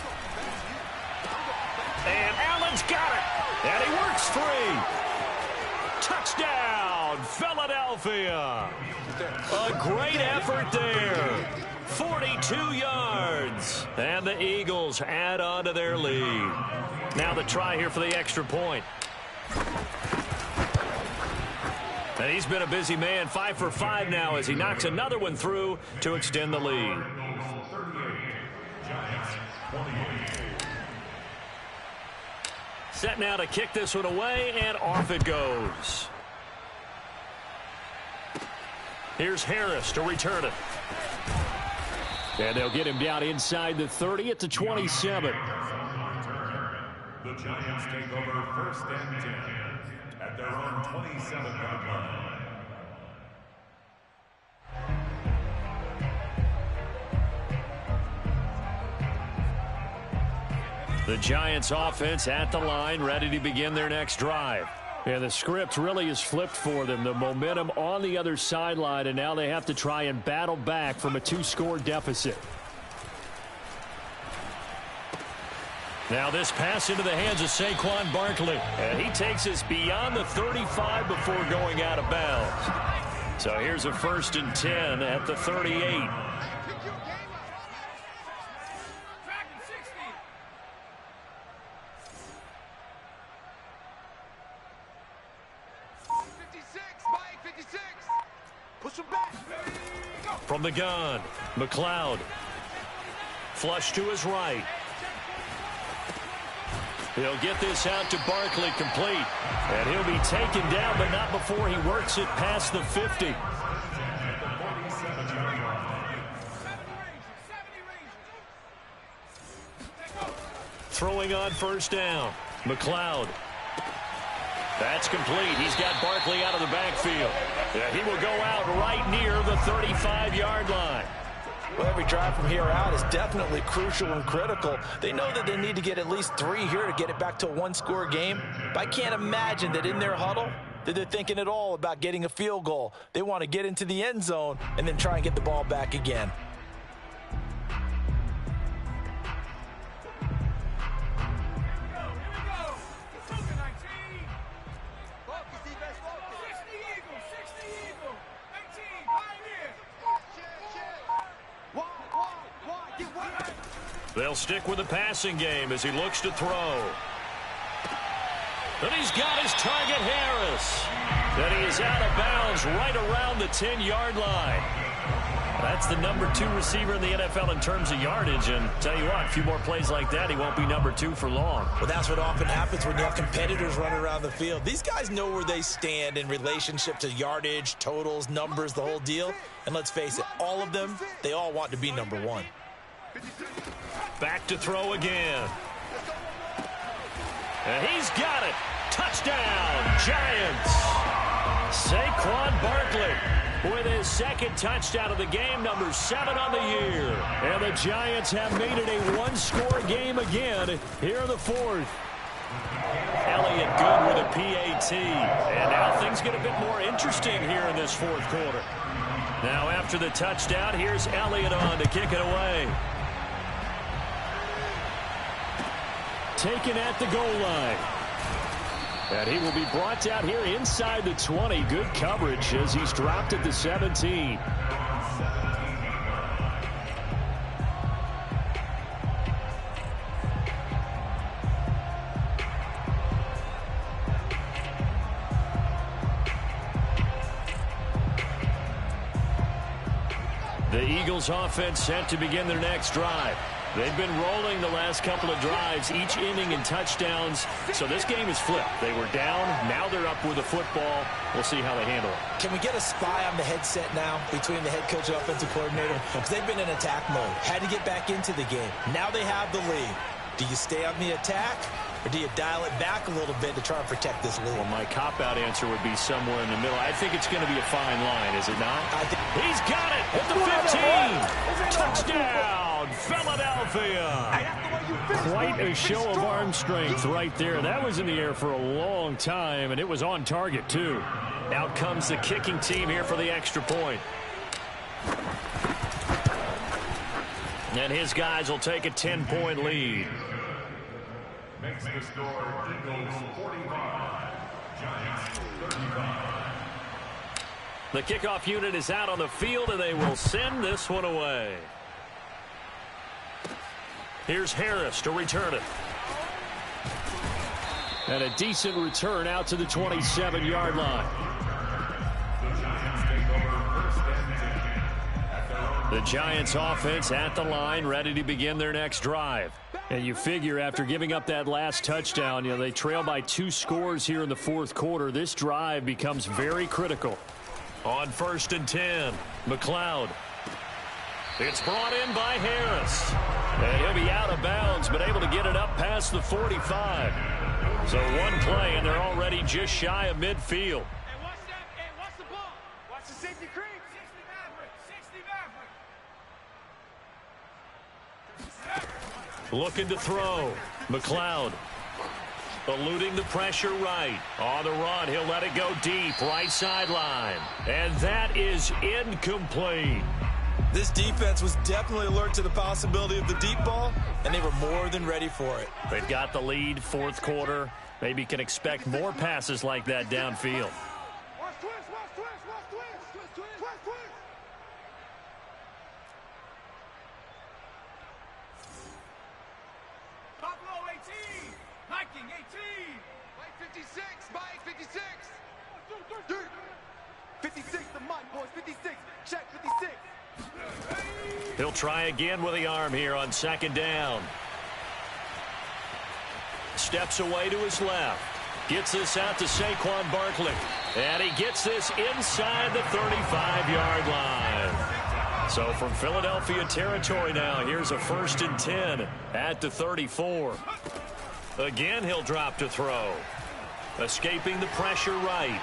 And Allen's got it. And he works free. Touchdown, Philadelphia. A great effort there. 42 yards. And the Eagles add on to their lead. Now the try here for the extra point. And he's been a busy man, 5 for 5 now as he knocks another one through to extend the lead. Set now to kick this one away, and off it goes. Here's Harris to return it. And they'll get him down inside the 30 at the 27. The Giants take over 1st and 10 at their own 27-yard line. The Giants offense at the line, ready to begin their next drive. And the script really is flipped for them. The momentum on the other sideline, and now they have to try and battle back from a 2-score deficit. Now this pass into the hands of Saquon Barkley. And he takes us beyond the 35 before going out of bounds. So here's a 1st and 10 at the 38. From the gun, McLeod. Flush to his right. He'll get this out to Barkley, complete. And he'll be taken down, but not before he works it past the 50. Throwing on 1st down. McLeod. That's complete. He's got Barkley out of the backfield. Yeah, he will go out right near the 35-yard line. Well, every drive from here out is definitely crucial and critical. They know that they need to get at least 3 here to get it back to a 1-score game. But I can't imagine that in their huddle that they're thinking at all about getting a field goal. They want to get into the end zone and then try and get the ball back again. They'll stick with the passing game as he looks to throw. And he's got his target, Harris. And he is out of bounds right around the 10-yard line. That's the number 2 receiver in the NFL in terms of yardage. And tell you what, a few more plays like that, he won't be number 2 for long. Well, that's what often happens when you have competitors running around the field. These guys know where they stand in relationship to yardage, totals, numbers, the whole deal. And let's face it, all of them, they all want to be number 1. Back to throw again. And he's got it. Touchdown, Giants. Saquon Barkley with his 2nd touchdown of the game, number 7 on the year. And the Giants have made it a 1-score game again here in the 4th. Elliott good with a PAT. And now things get a bit more interesting here in this 4th quarter. Now after the touchdown, here's Elliott on to kick it away. Taken at the goal line. And he will be brought down here inside the 20. Good coverage as he's dropped at the 17. The Eagles offense set to begin their next drive. They've been rolling the last couple of drives, each inning in touchdowns. So this game is flipped. They were down. Now they're up with the football. We'll see how they handle it. Can we get a spy on the headset now between the head coach and offensive coordinator? Because they've been in attack mode. Had to get back into the game. Now they have the lead. Do you stay on the attack, or do you dial it back a little bit to try and protect this lead? Well, my cop-out answer would be somewhere in the middle. I think it's going to be a fine line, is it not? He's got it at the 15. Touchdown, Philadelphia. Quite a show of arm strength right there. That was in the air for a long time, and it was on target, too. Out comes the kicking team here for the extra point. And his guys will take a 10-point lead. Makes the score Eagles 45, Giants 35. The kickoff unit is out on the field, and they will send this one away. Here's Harris to return it. And a decent return out to the 27-yard line. The Giants offense at the line, ready to begin their next drive. And you figure after giving up that last touchdown, they trail by 2 scores here in the 4th quarter. This drive becomes very critical. On 1st and 10, McLeod. It's brought in by Harris. And he'll be out of bounds, but able to get it up past the 45. So one play, and they're already just shy of midfield. Hey, watch that. Hey, watch the ball. Watch the safety creep. 60 Maverick. Looking to throw. McLeod eluding the pressure right. On the run, he'll let it go deep. Right sideline. And that is incomplete. This defense was definitely alert to the possibility of the deep ball, and they were more than ready for it. They've got the lead, fourth quarter. Maybe can expect more passes like that downfield. Watch twist, watch twist, watch twist. Twist, twist, twist, twist. Buffalo 18. Viking 18. Mike 56. Mike 56. 56 to Mike, boys. 56. Check 56. He'll try again with the arm here on second down. Steps away to his left. Gets this out to Saquon Barkley. And he gets this inside the 35-yard line. So from Philadelphia territory now, here's a 1st and 10 at the 34. Again, he'll drop to throw. Escaping the pressure right.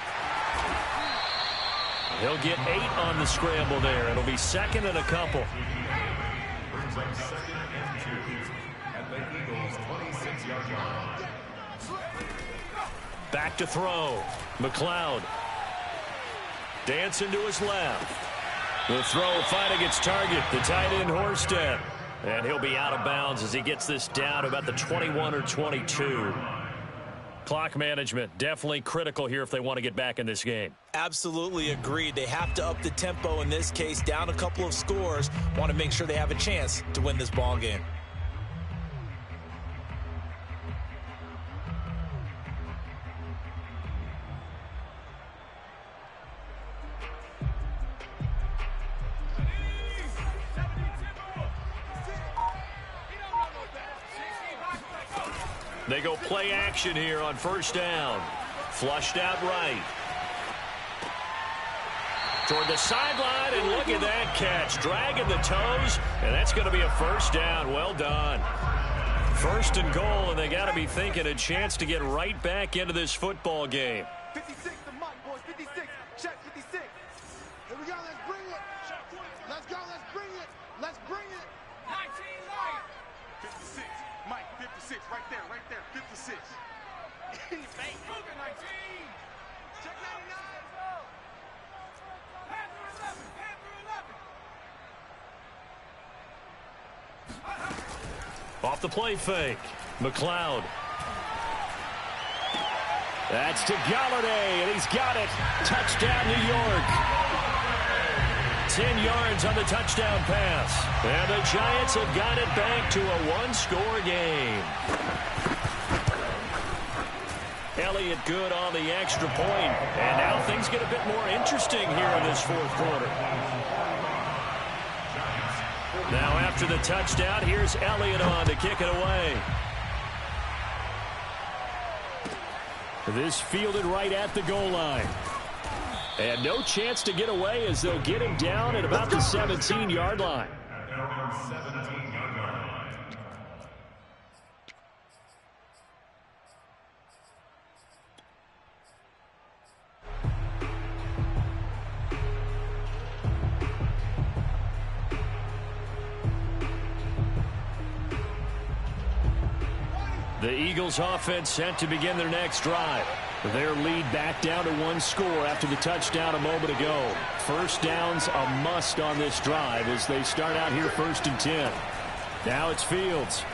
He'll get 8 on the scramble there. It'll be 2nd and a couple. Brings up 2nd and 2 at the Eagles' 26-yard line. Back to throw. McLeod. Dancing to his left. The throw finding its target, the tight end Horsted. And he'll be out of bounds as he gets this down about the 21 or 22. Clock management definitely critical here if they want to get back in this game. Absolutely agreed. They have to up the tempo in this case, down a couple of scores. Want to make sure they have a chance to win this ball game. They go play action here on 1st down. Flushed out right. Toward the sideline, and look at that catch. Dragging the toes, and that's going to be a 1st down. Well done. 1st and goal, and they got to be thinking a chance to get right back into this football game. 56 to Mike, boys. 56. Check 56. Here we go. Let's bring it. Let's go. Let's bring it. Let's bring it. 19 Mike. 56. Mike, 56. Right there. Right there. 56. He's fake. 19. Check 99. Panther 11. Panther 11. Off the play fake. McLeod. That's to Galladay, and he's got it. Touchdown, New York. 10 yards on the touchdown pass. And the Giants have got it back to a one-score game. Elliott good on the extra point. And now things get a bit more interesting here in this fourth quarter. Now after the touchdown, here's Elliott on to kick it away. This fielded right at the goal line. And no chance to get away as they'll get him down at about the 17-yard line. At their own 17-yard line. The Eagles offense set to begin their next drive. Their lead back down to one score after the touchdown a moment ago. First down's a must on this drive as they start out here 1st and 10. Now it's Fields.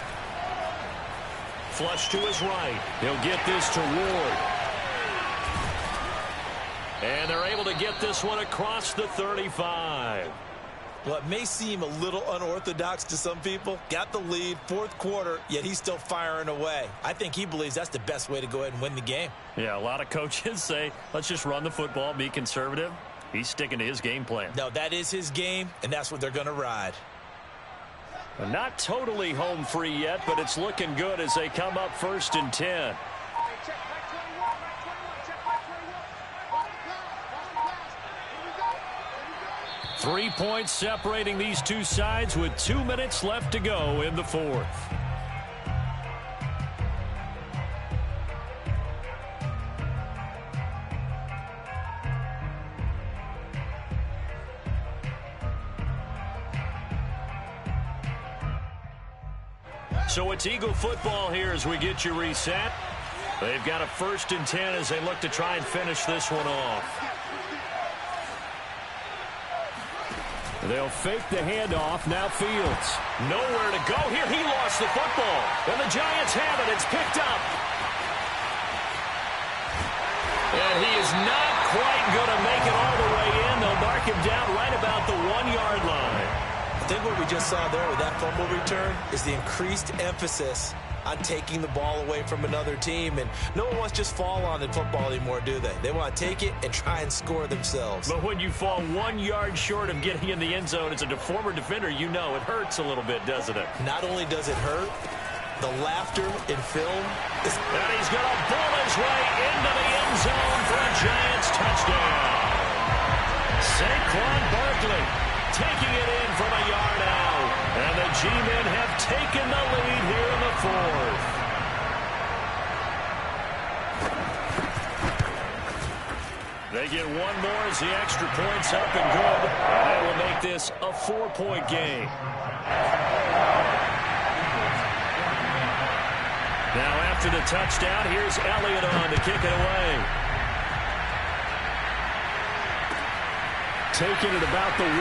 Flush to his right. He'll get this to Ward. And they're able to get this one across the 35. Well, it may seem a little unorthodox to some people. Got the lead, fourth quarter, yet he's still firing away. I think he believes that's the best way to go ahead and win the game. Yeah, a lot of coaches say, let's just run the football, be conservative. He's sticking to his game plan. No, that is his game, and that's what they're going to ride. Not totally home free yet, but it's looking good as they come up 1st and 10. 3 points separating these two sides with 2 minutes left to go in the fourth. So it's Eagle football here as we get you reset. They've got a 1st and 10 as they look to try and finish this one off. They'll fake the handoff. Now Fields. Nowhere to go here. He lost the football. And the Giants have it. It's picked up. And he is not quite going to make it all the way in. They'll mark him down right about the 1-yard line. I think what we just saw there with that fumble return is the increased emphasis on taking the ball away from another team. And no one wants to just fall on in football anymore, do they? They want to take it and try and score themselves. But when you fall 1 yard short of getting in the end zone as a former defender, you know it hurts a little bit, doesn't it? Not only does it hurt, the laughter in film is... And he's going to bull his way into the end zone for a Giants touchdown. Saquon Barkley taking it in from a yard out. And the G-men have taken the lead here in the 4th. They get one more as the extra point's up and good. And that will make this a 4-point game. Now after the touchdown, here's Elliott on to kick it away. Taking it about the 1.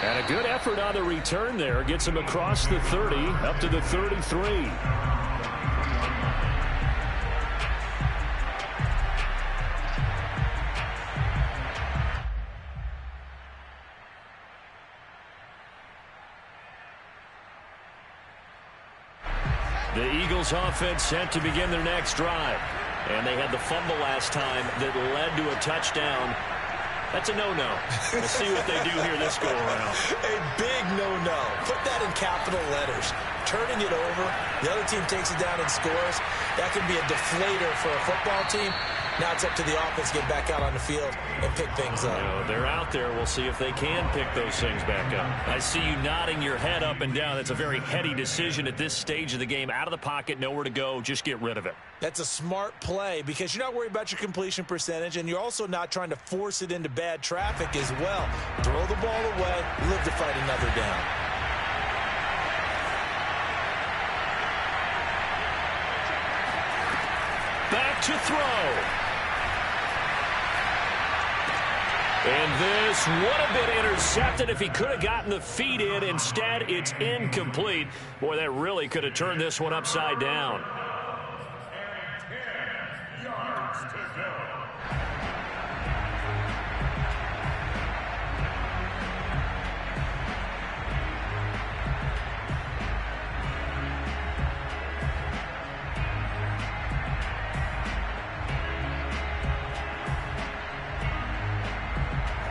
And a good effort on the return there. Gets him across the 30, up to the 33. The Eagles offense set to begin their next drive. And they had the fumble last time that led to a touchdown. That's a no-no. We'll see what they do here this go-around. A big no-no. Put that in capital letters. Turning it over, the other team takes it down and scores. That can be a deflator for a football team. Now it's up to the offense to get back out on the field and pick things up. You know, they're out there. We'll see if they can pick those things back up. I see you nodding your head up and down. That's a very heady decision at this stage of the game. Out of the pocket, nowhere to go. Just get rid of it. That's a smart play because you're not worried about your completion percentage, and you're also not trying to force it into bad traffic as well. Throw the ball away, live to fight another down. Back to throw. And this would have been intercepted if he could have gotten the feet in. Instead, it's incomplete. Boy, that really could have turned this one upside down. And 10 yards to go.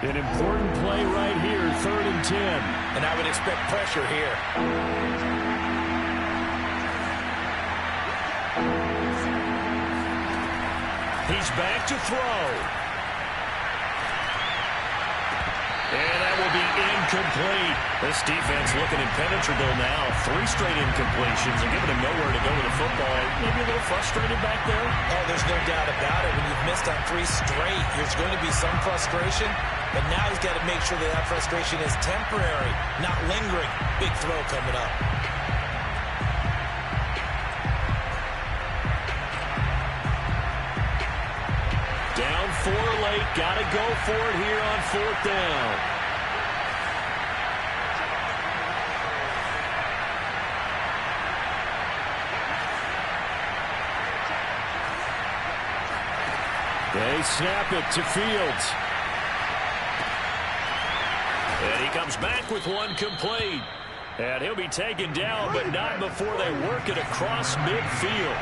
An important play right here, 3rd and 10. And I would expect pressure here. He's back to throw. And that will be incomplete. This defense looking impenetrable now. 3 straight incompletions and giving him nowhere to go with the football. Maybe a little frustrated back there. Oh, there's no doubt about it. When you've missed on 3 straight, there's going to be some frustration. But now he's got to make sure that frustration is temporary, not lingering. Big throw coming up. Down 4 late. Got to go for it here on 4th down. They snap it to Fields. And he comes back with one complete. And he'll be taken down, but not before they work it across midfield.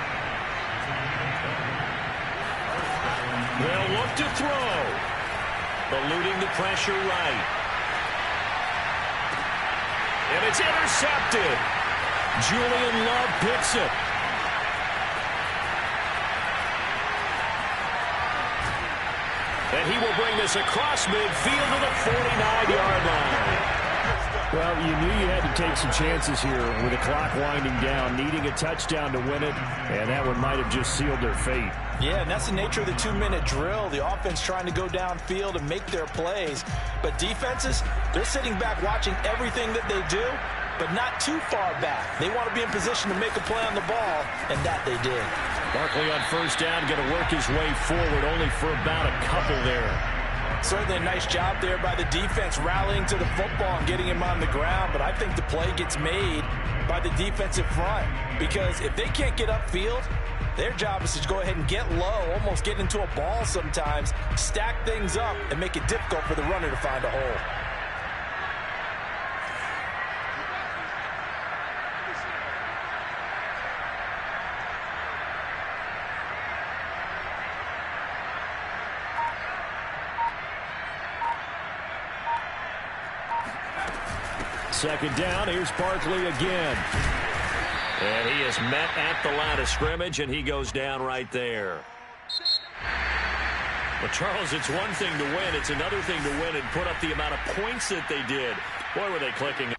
They'll look to throw. Eluding the pressure right. And it's intercepted. Julian Love picks it. And he will bring this across midfield to the 49-yard line. Well, you knew you had to take some chances here with the clock winding down, needing a touchdown to win it, and that one might have just sealed their fate. Yeah, and that's the nature of the 2-minute drill. The offense trying to go downfield and make their plays. But defenses, they're sitting back watching everything that they do, but not too far back. They want to be in position to make a play on the ball, and that they did. Barkley on first down, going to work his way forward, only for about a couple there. Certainly a nice job there by the defense rallying to the football and getting him on the ground, but I think the play gets made by the defensive front because if they can't get upfield, their job is to go ahead and get low, almost get into a ball sometimes, stack things up, and make it difficult for the runner to find a hole. Second down, here's Barkley again. And he is met at the line of scrimmage, and he goes down right there. But, Charles, it's one thing to win. It's another thing to win and put up the amount of points that they did. Boy, were they clicking.